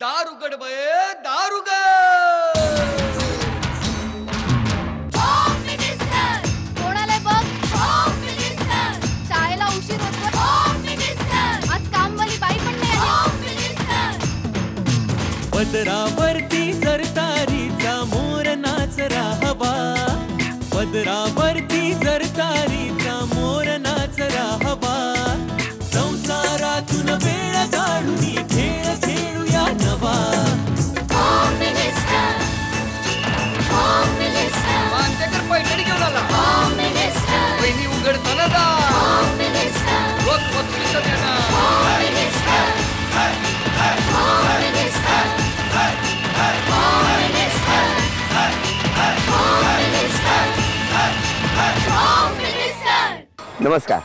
दार उघड बये, दार उघड. कोणाला बघ, शाळेला उशीर होतो. आज कामवाली बाई पण नाही आली. पदरावरती सरतारीचा मोर नाचरा हवा, पदरावरती सरतारीचा मोर नाचरा हवा. संसारातून वेळ काढून खेळ खेळूया नवा. मांजकर पैठणी घेऊन आला. बहिणी उघडताना दार. रोज वस्तूचं देणार. नमस्कार.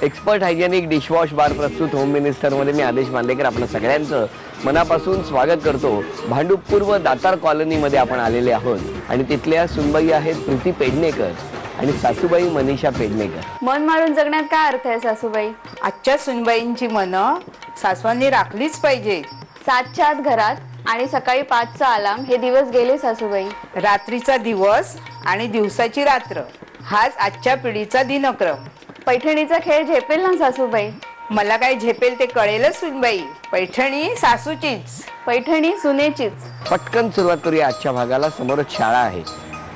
एक्सपर्ट हायजेनिक डिशवॉश बार प्रस्तुत होम मिनिस्टरमध्ये मी आदेश मांदेकर आपलं सगळ्यांचं मनापासून स्वागत करतो. भांडूप पूर्व दातार कॉलनीमध्ये आपण आलेले आहोत आणि तिथल्या सुनबाई आहेत प्रीती पेडणेकर आणि सासूबाई मनीषा पेडणेकर. मन मारून जगण्यात काय अर्थ आहे सासूबाई? आजच्या सुनबाईंची मनं सासवांनी राखलीच पाहिजे. 7च्या आत घरात आणि सकाळी 5चा अलार्म, हे दिवस गेले सासूबाई. रात्रीचा दिवस आणि दिवसाची रात्र हाच आजच्या पिढीचा दिनक्रम. पैठणीचा खेळ झेपेल ना सासूबाई? मला काय झेपेल ते कळेलच सुनबाई. पैठणी सासूचीच, पैठणी सुनेचीच. पटकन सुरुवात करूया आजच्या भागाला. समोरच शाळा आहे.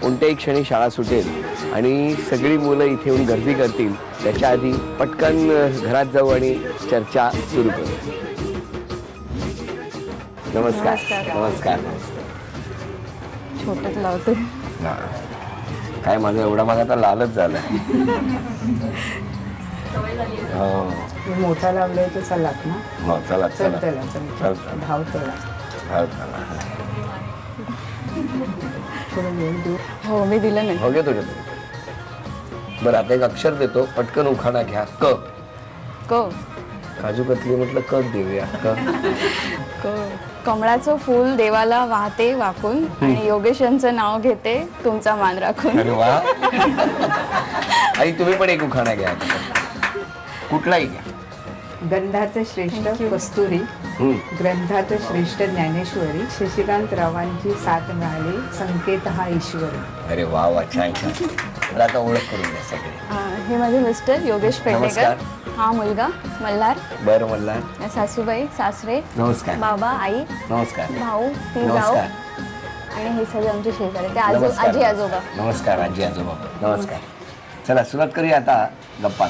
कोणत्याही क्षणी शाळा सुटेल आणि सगळी मुलं इथे येऊन गर्दी करतील. त्याच्या आधी पटकन घरात जाऊ आणि चर्चा सुरू करू. नमस्कार. नमस्कार. छोटच लावतो. काय माझा एवढा भाग आता लालच झाला. मोठा लावलाय तर चलात ना. हो चला चला चल धावतो. हो मी दिलं नाही. हो घेतो घेतो. बरं आता एक अक्षर देतो, पटकन उखाणा घ्या. क. क. काजू कतली म्हटलं क देऊया. क. कमळाचं फूल देवाला वाहते वाकून आणि योगेशांचं नाव घेते तुमचा मान राखून. अरे वा. आई तुम्ही पण एक उखाणा घ्या. कुठलाही घ्या. गंधाचं श्रेष्ठ कस्तुरी, ग्रंथाचं श्रेष्ठ ज्ञानेश्वरी, शशिकांत रावांची साथ मिळाली, संकेत हा ईश्वरी. अरे वा वा छान छान. तर आता ओळख करून द्या सगळे. हे माझे मिस्टर योगेश पेडणेकर. नमस्कार. हा मुलगा मल्हार. बरं मल्हार. सासूबाई सासरे नमस्कार. बाबा आई नमस्कार. भाऊ ती जाऊ नमस्कार. आणि हे सगळे आमचे शेजारी ते नमस्कार. आजी आजोबा. नमस्कार आजी आजोबा. नमस्कार. चला सुरुवात करूया आता गप्पा.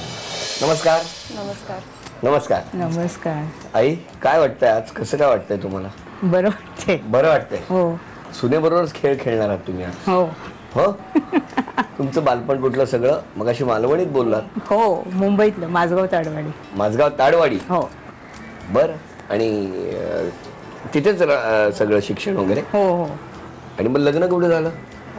नमस्कार. नमस्कार. नमस्कार. नमस्कार. आई काय वाटतंय आज? कसं काय वाटतंय तुम्हाला? बरं वाटते. बरं वाटतंय. हो सुनेबरोबरच खेळ खेळणार आहात तुम्ही आज? हो हो. तुमचं बालपण कुठलं सगळं? मग अशी मालवणीत बोललात. हो मुंबईतलं माझगाव ताडवाडी. माझगाव ताडवाडी. हो बर. आणि तिथेच सगळं शिक्षण वगैरे? हो हो. आणि मग लग्न कुठे झालं?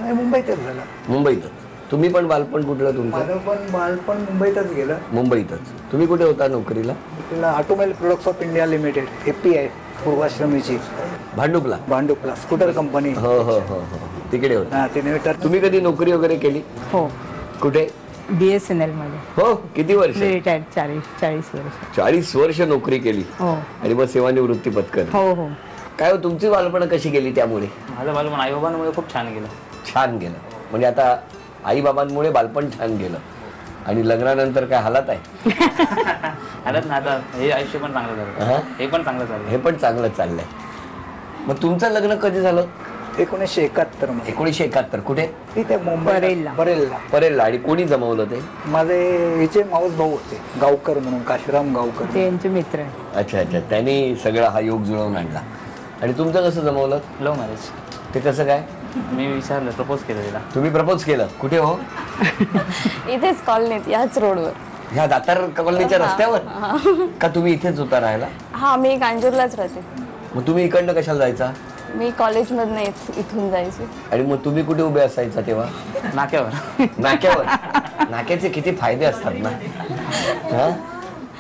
मुंबईतच झालं. मुंबईतच. तुम्ही पण बालपण कुठलं तुमचं? माझं पण बालपण मुंबईतच गेलं. मुंबईतच. तुम्ही कुठे होता नोकरीला? आपल्याला automobile products of India limited API पूर्वाश्रमीची भांडुपला. भांडुपला स्कूटर कंपनी. हो हो हो हो तिकडे होता. हा ते नेटर. तुम्ही कधी नोकरी वगैरे केली? हो कुठे? BSNL मध्ये. हो किती वर्ष? रिटायर्ड 40 वर्ष. 40 वर्ष नोकरी केली हो आणि मग सेवानिवृत्ती पत्करली. हो हो. काय हो तुमची बालपण कशी गेली त्यामुळे? माझं बालपण आईबाबांमुळे खूप छान गेलं. छान गेलं म्हणजे आता आईबाबांमुळे बालपण छान गेलं आणि लग्नानंतर काय हालत आहे? हालत ना आता हे आयुष्य पण चांगलं झालं. हे पण चांगलं झालं. हे पण चांगलं चाललंय. मग तुमचं लग्न कधी झालं? 1971 मध्ये. 1971. कुठे? तिथे मुंबई परेलला. परेलला. आणि कोणी जमवलं ते? माझे हिचे माऊस भाऊ होते गावकर म्हणून, काशीराम गावकर. ते यांचे मित्र आहे. अच्छा अच्छा. त्यांनी सगळा हा योग जुळवून आणला. आणि तुमचं कसं जमवलं? Love marriage. ते कसं काय? मी विचारलं, प्रपोज केलं तिला. तुम्ही प्रपोज केलं? कुठे हो? इथेच कॉलनीत याच रोडवर. ह्या दातार कॉलनीच्या रस्त्यावर? का तुम्ही इथेच होता राहायला? हा मी कांजूरलाच राहते. मग तुम्ही इकडनं कशाला जायचा? मी कॉलेजमधनं इथून जायचे. आणि मग तुम्ही कुठे उभे असायचा तेव्हा? नाक्यावर. नाक्यावर. नाक्याचे किती फायदे असतात ना. हा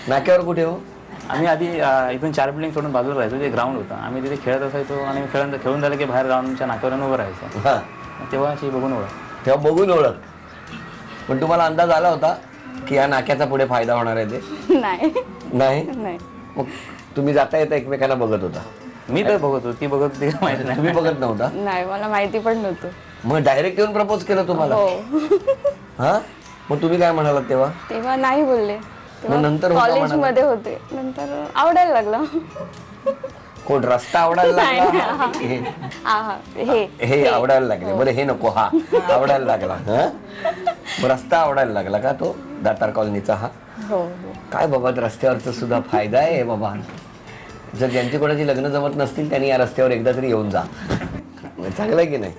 नाक्यावर कुठे हो? आम्ही आधी इथून 4 बिल्डिंग सोडून बाजूला राहायचो. ते ग्राउंड होतं. आम्ही तिथे खेळत असायचो आणि खेळून झालं की बाहेर ग्राउंडच्या नाक्यावर उभं राहायचं. हा तेव्हा अशी बघून ओळख. तेव्हा बघून ओळख. पण तुम्हाला अंदाज आला होता की या नाक्याचा पुढे फायदा होणार आहे ते? नाही नाही. नाही. मग तुम्ही जाता येता एकमेकांना बघत होता? मी तर बघत होतो, ती बघत होती का माहिती नाही. तुम्ही बघत नव्हता? नाही, मला माहिती पण नव्हतं. मग डायरेक्ट येऊन प्रपोज केलं तुम्हाला? हो. हा, मग तुम्ही काय म्हणालात तेव्हा? तेव्हा नाही बोलले. मग नंतर होता कॉलेजमध्ये होते, नंतर आवडायला लागला. कोण रस्ता आवडायला लागला? हे आवडायला लागले. बरं हे नको, हा आवडायला लागला. हा, मग रस्ता आवडायला लागला का तो दातार कॉलनीचा? हा, हो. काय बाबा, रस्त्यावरचा सुद्धा फायदा आहे बाबा. जर ज्यांची कोणाची लग्न जमत नसतील त्यांनी या रस्त्यावर एकदा तरी येऊन जा. चांगलं आहे की नाही?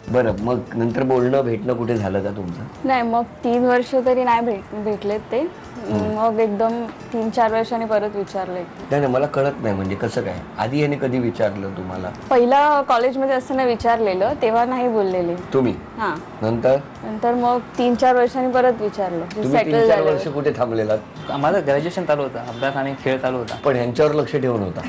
बरं, मग नंतर बोलणं भेटणं कुठे झालं का तुमचं? नाही, मग 3 वर्ष तरी नाही भेटलेत ते. मग एकदम 3-4 वर्षांनी परत विचारले. नाही, मला कळत नाही म्हणजे कसं काय. आधी याने कधी विचारलं तुम्हाला? पहिला कॉलेजमध्ये असताना विचारलेलं, तेव्हा नाही बोललेले तुम्ही. हा, नंतर मग 3-4 वर्षांनी परत विचारलं. तुम्ही सेटल 3-4 झालं. वर्ष कुठे थांबलेलात? माझं ग्रॅज्युएशन चालू होतं, अभ्यास आणि खेळ चालू होता. पण ह्यांच्यावर लक्ष ठेवून होता?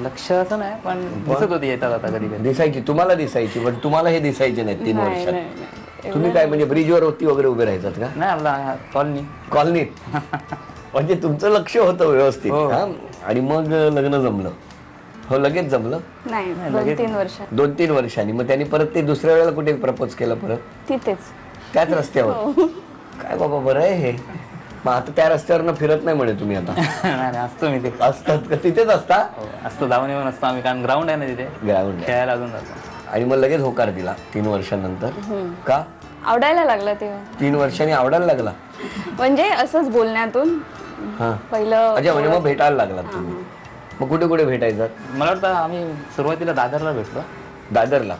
लक्ष असं नाही, पण दिसत होती येतात आता कधी कधी. दिसायची, तुम्हाला दिसायची, पण तुम्हाला हे दिसायचे नाही 3 नाही, वर्षात. नाही. तुम्ही काय म्हणजे ब्रिजवर वरती वगैरे उभे राहायचात का? नाही, आपला कॉलनीत? म्हणजे तुमचं लक्ष होतं व्यवस्थित. हो. हा, आणि मग लग्न जमलं? हो, लगेच जमलं? नाही, 2-3 वर्ष 2-3 वर्षांनी. मग त्यांनी परत ते दुसऱ्या वेळेला कुठे प्रपोज केलं परत? तिथेच. त्याच रस्त्यावर? काय बाबा, बरं आहे हे. मग आता त्या रस्त्यावरनं फिरत नाही म्हणे तुम्ही आता? नाही, असतो मी ते. असतात का? तिथेच असता? असतो, जाऊन येऊन असतो आम्ही, कारण ग्राउंड आहे ना तिथे, ग्राउंड. खेळायला अजून जातो. आणि मग लगेच होकार दिला 3 वर्षांनंतर का? आवडायला लागला तेव्हा. 3 वर्षांनी आवडायला लागला? म्हणजे असंच बोलण्यातून हा, पहिलं. अच्छा, म्हणजे मग भेटायला लागला तुम्ही. मग कुठे कुठे भेटायचं? मला वाटतं आम्ही सुरुवातीला दादरला भेटलो. दादरला?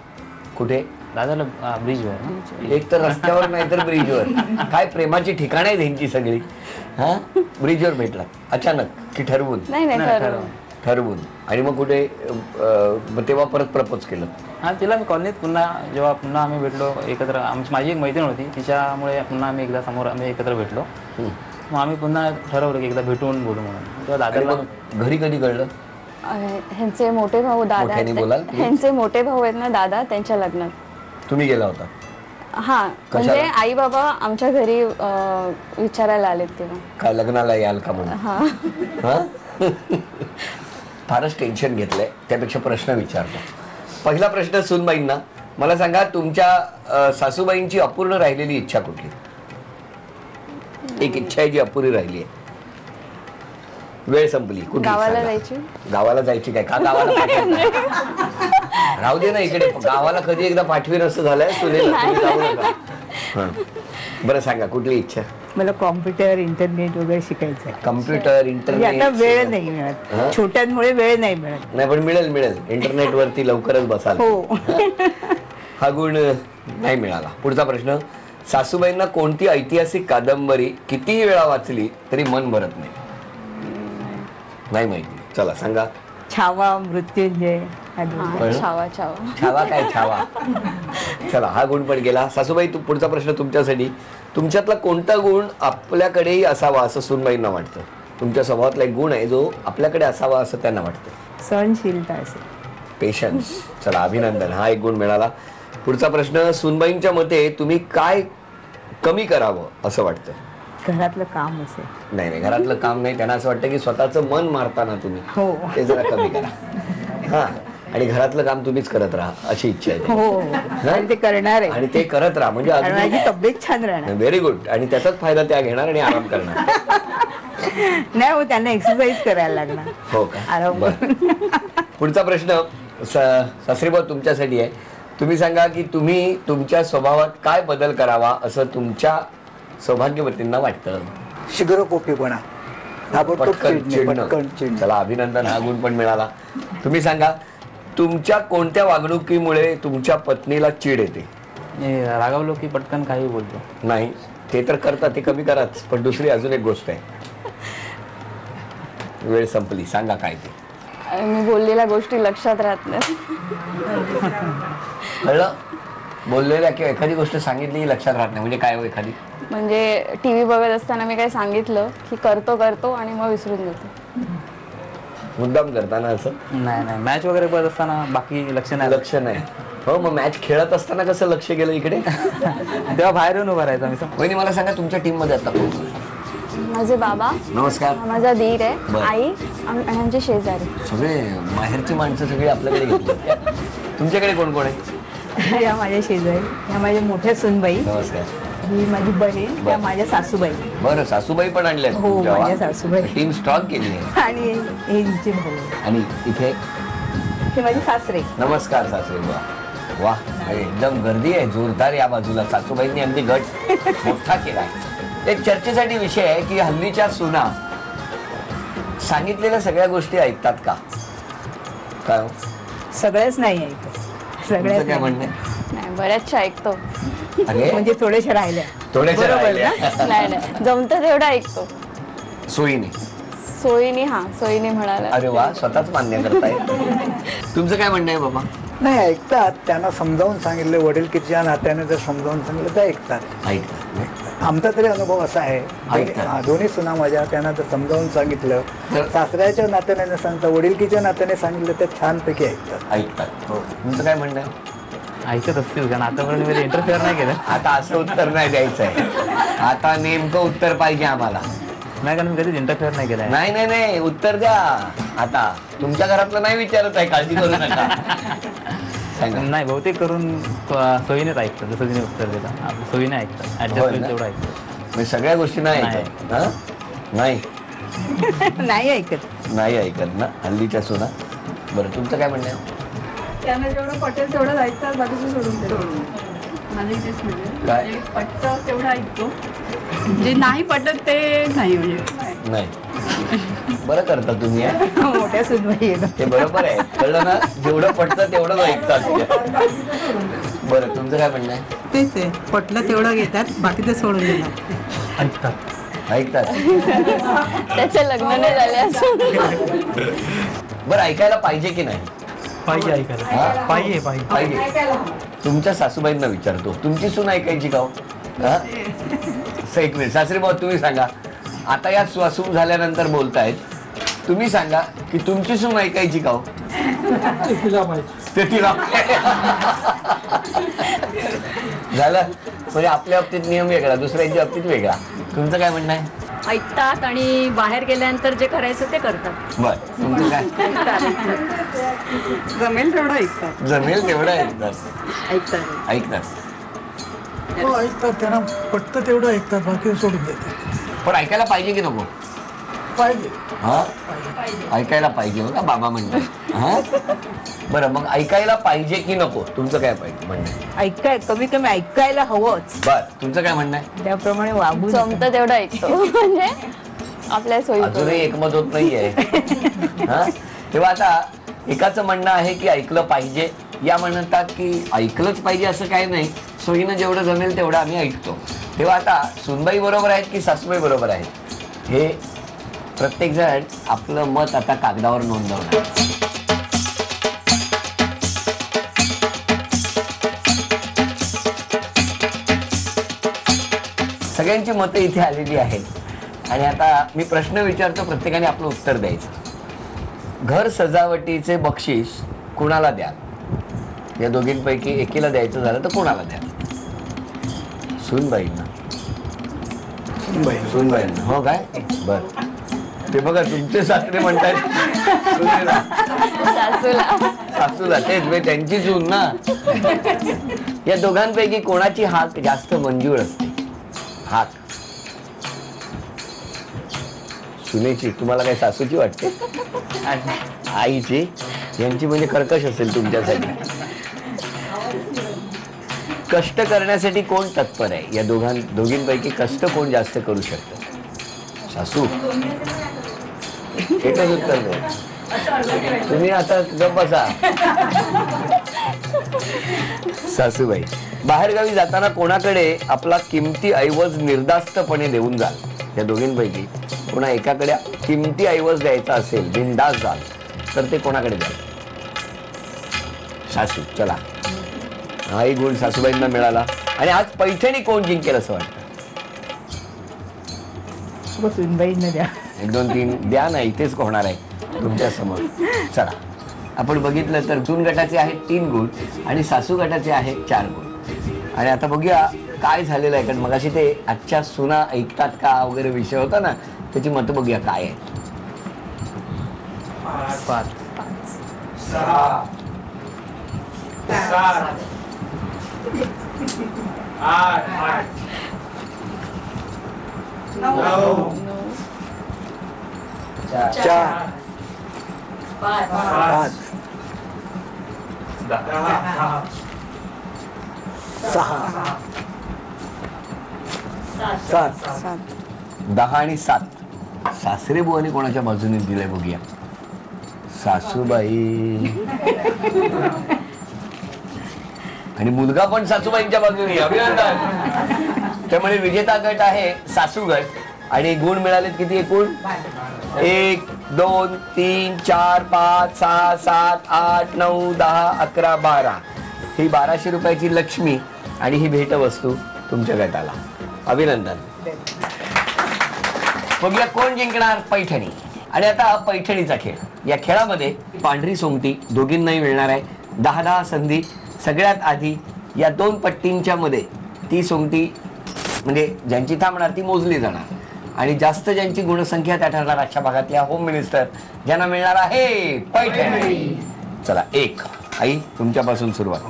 कुठे? दादरला ब्रिजवर. एक तर रस्त्यावर नाही तर ब्रिजवर. काय प्रेमाची ठिकाण आहे त्यांची सगळी. हा, ब्रिजवर भेटला अचानक की ठरवून? नाही, ठरवून. आणि मग कुठे तेव्हा परत प्रपोज केलं? हा, तिला मी कॉलनीत जेव्हा पुन्हा आम्ही भेटलो एकत्र. माझी एक मैत्रीण होती, तिच्यामुळे पुन्हा आम्ही एकदा समोर आम्ही एकत्र भेटलो. मग आम्ही पुन्हा ठरवलं की एकदा भेटून बोलू म्हणून. तेव्हा दादरला. घरी कधी कळलं? ह्यांचे मोठे भाऊ दादा, मोठ्याने बोलाल? ह्यांचे मोठे भाऊ आहेत ना दादा, त्यांच्या लग्नात तुम्ही गेला होता? हा, म्हणजे आई बाबा आमच्या घरी विचारायला आलेत तेव्हा. काय लग्नाला याल का म्हणून? हा. फारच टेन्शन घेतलंय, त्यापेक्षा प्रश्न विचारतो. पहिला प्रश्न सुनबाईंना. मला सांगा, तुमच्या सासूबाईंची अपूर्ण राहिलेली इच्छा कुठली? एक इच्छा आहे जी अपुरी राहिली आहे. वेळ संपली. कुठली? गावाला जायची. गावाला जायची काय? का गावाला राहू दे ना इकडे. गावाला कधी एकदा पाठवीन असं झालंय सुनेला. बरं सांगा, कुठली इच्छा? मला कॉम्प्युटर, इंटरनेट वगैरे शिकायचं आहे. Computer, internet. आता वेळ नाही मिळत, छोट्यांमुळे वेळ नाही मिळत. नाही, पण मिळेल. इंटरनेट वरती लवकरच बसाल. हो. हा गुण नाही मिळाला. पुढचा प्रश्न. सासूबाईंना कोणती ऐतिहासिक कादंबरी कितीही वेळा वाचली तरी मन भरत नाही? नाही माहिती. चला सांगा. छावा, मृत्युंजय. छावा. छावा काय? छावा. चला, हा गुण पण गेला. सासूबाई, पुढचा प्रश्न तुमच्यासाठी. तुमच्यातला कोणता गुण आपल्याकडेही असावा असं सुनबाईंना वाटतं? तुमच्या स्वभावातला एक गुण आहे जो आपल्याकडे असावा असं त्यांना वाटतं. सहनशीलता असेल. पेशन्स. चला, अभिनंदन. हा एक गुण मिळाला. पुढचा प्रश्न. सुनबाईंच्या मते तुम्ही काय कमी करावं असं वाटतं? घरातलं काम असेल. नाही, घरातलं काम नाही. त्यांना असं वाटतं की स्वतःचं मन मारताना तुम्ही ते जरा कमी करा. हा, आणि घरातलं काम तुम्हीच करत राहा अशी इच्छा आहे. हो, आणि ते करणार आहे. आणि ते करत राहा म्हणजे माझी तब्येत छान राहणार. Very good. आणि त्याचाच फायदा त्या घेणार आणि आराम करणार. नाही हो, त्यांना एक्सरसाइज करायला लागणार. हो का? आराम. पुढचा प्रश्न सासरीबाई तुमच्यासाठी आहे. तुम्ही सांगा की तुम्ही तुमच्या स्वभावात काय बदल करावा असं तुमच्या सौभाग्यवतींना वाटतं? शीघ्रकोपीपणा, पटकन चिडणं. चला, अभिनंदन. हा गुण पण मिळाला. तुम्ही सांगा, तुमच्या कोणत्या वागणुकीमुळे तुमच्या पत्नीला चीड येते? रागावलो की पटकन काही बोलतो. नाही, ते तर करता, ते कमी कराच. पण दुसरी अजून एक गोष्ट आहे. वेळ संपली. सांगा काय ते. मी बोललेल्या गोष्टी लक्षात राहत नाही. कळलं? बोललेल्या किंवा एखादी गोष्ट सांगितली की लक्षात राहत नाही म्हणजे काय हो? एखादी म्हणजे टीव्ही बघत असताना मी काय सांगितलं की करतो आणि मग विसरून जातो. मुद्दाम करताना असं? नाही, मॅच वगैरे बघत असताना बाकी लक्ष नाही. हो, मग मॅच खेळत असताना कसं लक्ष गेलं इकडे? तेव्हा बाहेर येऊन उभा राहायचं. वहिनी, मला सांगा, तुमच्या टीम मध्ये आता कोण? माझे बाबा, नमस्कार. माझा दीर आहे, बरं. आई आणि आमचे शेजारी. सगळे माहेरची माणसं सगळी आपल्याकडे घेतली. तुमच्याकडे कोण कोण आहे? या माझ्या शेजारी, या माझ्या मोठ्या सुनबाई, नमस्कार. ही माझी बहीण, त्या माझ्या सासूबाई बरं, सासूबाई पण आणल्या? हो, माझ्या सासूबाई. टीम स्ट्रॉंग केली आहे. आणि हे हिचे भाऊ, आणि इथे हे माझे सासरे. नमस्कार सासरे. वा, एकदम गर्दी आहे जोरदार या बाजूला. सासूबाईंनी अगदी गट मोठा केला. एक चर्चेसाठी विषय आहे की हल्लीच्या सुना सांगितलेल्या सगळ्या गोष्टी ऐकतात का? काय हो? सगळ्याच नाही ऐकत, तुमचं सगळ्याच काय नाही. म्हणणं आहे? नाही, बऱ्याचशा ऐकतो. अरे म्हणजे थोड्याशा राहिल्या. थोड्याशा बरोबर राहिल्या. नाही नाही, जमतं तेवढं ऐकतो. सोयीने. सोयीने म्हणाला. अरे वा, स्वतःच मान्य करताय. तुमचं काय म्हणणं आहे बाबा? नाही, ऐकतात. त्यांना समजावून सांगितलं, वडीलकीच्या नात्याने जर समजावून सांगितलं तर ऐकतात. ऐकतात. आमचा तरी अनुभव असा आहे, ऐकतात. दोन्ही सुना माझ्या, त्यांना जर समजावून सांगितलं, सासऱ्याच्या नात्याने न सांगता वडीलकीच्या नात्याने सांगितलं तर छानपैकी ऐकतात. ऐकतात. तुमचं काय म्हणणं आहे? ऐकत असतील कारण आतापर्यंत मी इंटरफेअर नाही केलं. आता असं उत्तर नाही द्यायचं आहे. आता नेमकं उत्तर पाहिजे आम्हाला. नाही कारण मी कधीच इंटरफेअर नाही केलं. नाही नाही नाही, उत्तर द्या. आता तुमच्या घरातलं नाही विचारत आहे, काळजी करू नका. सांगा. नाही, बहुतेक करून सोयीनेच ऐकतात. जसं तिने उत्तर दिलं, सोयीने ऐकतात. होय ऍडजस्ट ना? तेवढं ऐकतात. म्हणजे सगळ्या गोष्टी नाही नाही. ऐकत. हा? नाही नाही ऐकत. नाही ऐकत ना हल्लीच्या सुना. बरं, तुमचं काय म्हणणं आहे? त्यांना जेवढं पटेल तेवढं ऐकतात, बाकीचं सोडून देतात. माझं इथेच म्हणजे काय? पटतं तेवढं ऐकतो, जे नाही पटत ते नाही. म्हणजे नाही. बरं करता तुम्ही हा? मोठ्या सुनबाई आहे. ते बरोबर आहे, कळलं ना? जेवढं पटतं तेवढंच ऐकतात. बरं, तुमचं काय म्हणणं आहे? तेच आहे, पटलं तेवढं घेतात, बाकीचं सोडून देतात. ऐकतात. त्याचे लग्न नाही झाले असं. बरं, ऐकायला पाहिजे की नाही? पाहिजे ऐकायला. हा? पाहिजे पाहिजे. तुमच्या सासूबाईंना विचारतो, तुमची सून ऐकायची का हो? हा? एक मिनिट, सासरी भाऊ तुम्ही सांगा. आता या सून झाल्यानंतर बोलतायत, तुम्ही सांगा की तुमची सून ऐकायची का हो? ते तिला झालं. म्हणजे आपल्या बाबतीत नियम वेगळा, दुसऱ्यांच्या बाबतीत वेगळा. तुमचं काय म्हणणं आहे? ऐकतात आणि बाहेर गेल्यानंतर जे करायचं ते करतात. बर, तुमचं काय? जमेल तेवढं ऐकतात. जमेल तेवढं ऐकतात. ऐकतात. ऐकतात. हो, ऐकतात. त्यांना पटतं तेवढं ऐकतात, बाकी सोडून देतात. पण ऐकायला पाहिजे की नको? पाहिजे. हा, ऐकायला पाहिजे बघा बाबा म्हणतात. हा, बरं, मग ऐकायला पाहिजे की नको? तुमचं काय पाहिजे म्हणणं? कमी कमी ऐकायला हवंच. बर, तुमचं काय म्हणणं आहे? त्याप्रमाणे वागू नका. जमतं तेवढं ऐकतो. म्हणजे आपल्या सोयी. अजूनही एकमत होत नाहीये. हा, तेव्हा आता एकाचं म्हणणं आहे की ऐकलं पाहिजे, या म्हणतात की ऐकलंच पाहिजे असं काही नाही, सोयीनं जेवढं जमेल तेवढं आम्ही ऐकतो. तेव्हा आता सुनबाई बरोबर आहेत की सासूबाई बरोबर आहेत, हे प्रत्येक जण आपलं मत आता कागदावर नोंदवणार. सगळ्यांची मतं इथे आलेली आहेत आणि आता मी प्रश्न विचारतो, प्रत्येकाने आपलं उत्तर द्यायचं. घर सजावटीचे बक्षीस कुणाला द्याल? या दोघींपैकी एकीला द्यायचं झालं तर कोणाला द्याल? सूनबाईंना. सूनबाईंना. हो काय? बर, ते बघा तुमचे सासरे म्हणतायत सासूला. तेच मी त्यांची सून ना. या दोघांपैकी कोणाची हाक जास्त मंजूळ असते? हाक सुनेची. तुम्हाला काय सासूची वाटते? आईची. यांची म्हणजे कर्कश असेल तुमच्यासाठी. कष्ट करण्यासाठी कोण तत्पर आहे? या दोघींपैकी कष्ट कोण जास्त करू शकतं? सासू. एकच उत्तर द्या. तुम्ही आता गप्प बसा. सासूबाई. बाहेरगावी जाताना कोणाकडे आपला किमती ऐवज निर्धास्तपणे देऊन जाल? या दोघींपैकी कोणा एकाकडे किमती ऐवज द्यायचा असेल, बिनधास्त जाल, तर ते कोणाकडे द्याल? सासू. चला, हाही गुण सासूबाईंना मिळाला. आणि आज पैठणी कोण जिंकेल असं वाटतं? सुनबाईंना द्या. 1 2 3 द्या ना, इथेच होणार आहे तुमच्या समोर. चला, आपण बघितलं तर सून गटाचे आहेत 3 गुण आणि सासू गटाचे आहेत 4 गुण. आणि आता बघूया काय झालेलं आहे, कारण मगाशी ते आजच्या सुना ऐकतात का वगैरे विषय होता ना, त्याची मतं बघूया काय आहे. 5 6 7 8 9 4 5 6 7 10 आणि 7. सासरे बुवाने कोणाच्या बाजूने दिलंय बघूया. सासूबाई आणि मुलगा पण सासूबाईंच्या बाजूने. अभिनंदन. त्यामुळे विजेता गट आहे सासू गट. आणि गुण मिळालेत किती एकूण? 1 2 3 4 5 6 7 8 9 10 11 12. ही 1200 रुपयाची लक्ष्मी आणि ही भेटवस्तू तुमच्या गटाला. अभिनंदन. बघूया कोण जिंकणार. पैठणी. आणि आता पैठणीचा खेळ. या खेळामध्ये पांढरी सोंगटी दोघींनाही मिळणार आहे. 10 संधी. सगळ्यात आधी या 2 पट्टींच्या मध्ये ती सोंगटी म्हणजे ज्यांची थांबणार ती मोजली जाणार आणि जास्त ज्यांची गुणसंख्या त्या ठरणार आजच्या भागातल्या होम मिनिस्टर, ज्यांना मिळणार आहे पैठणी. चला 1. आई तुमच्यापासून सुरुवात.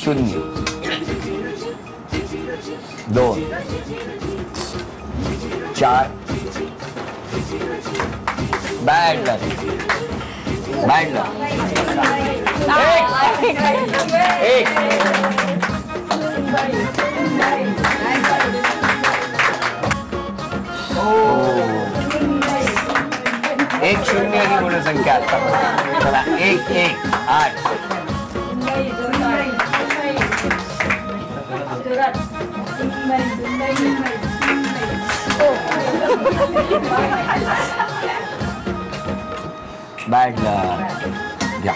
0 2 4 बॅड लक. 1 0 ही गुणसंख्या आता. चला 1 1 8 बॅड लक. या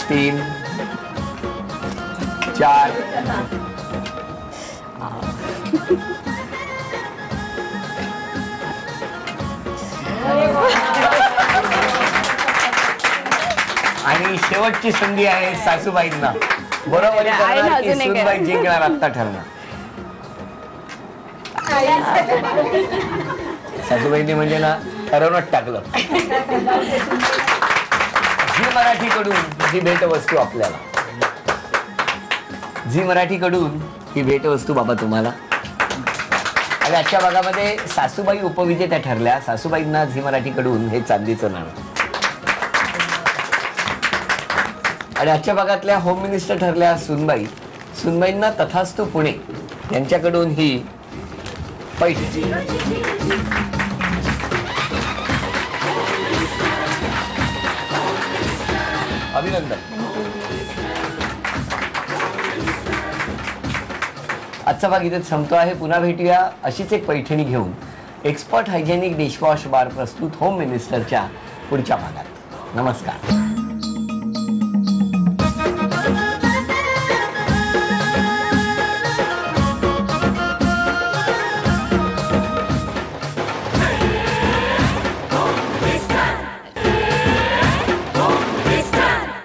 3 4 आणि शेवटची संधी आहे सासूबाईंना. बरोबर करणार की सूनबाई जिंकणार आत्ता ठरणार. सासूबाईंनी म्हणजे ना ठरवूनच टाकलं. झी मराठीकडून ही भेटवस्तू आपल्याला. झी मराठीकडून ही भेटवस्तू बाबा तुम्हाला. आणि आजच्या भागामध्ये सासूबाई उपविजेत्या ठरल्या. सासूबाईंना झी मराठीकडून हे चांदीचं नाणं. आणि आजच्या भागातल्या होम मिनिस्टर ठरल्या सुनबाई. सुनबाईंना तथास्तु पुणे यांच्याकडून ही पैठणी. अभिनंदन. आजचा भाग इथे संपतो आहे. पुन्हा भेटूया अशीच एक पैठणी घेऊन एक्सपर्ट हायजेनिक डिशवॉश बार प्रस्तुत होम मिनिस्टरच्या पुढच्या भागात. नमस्कार.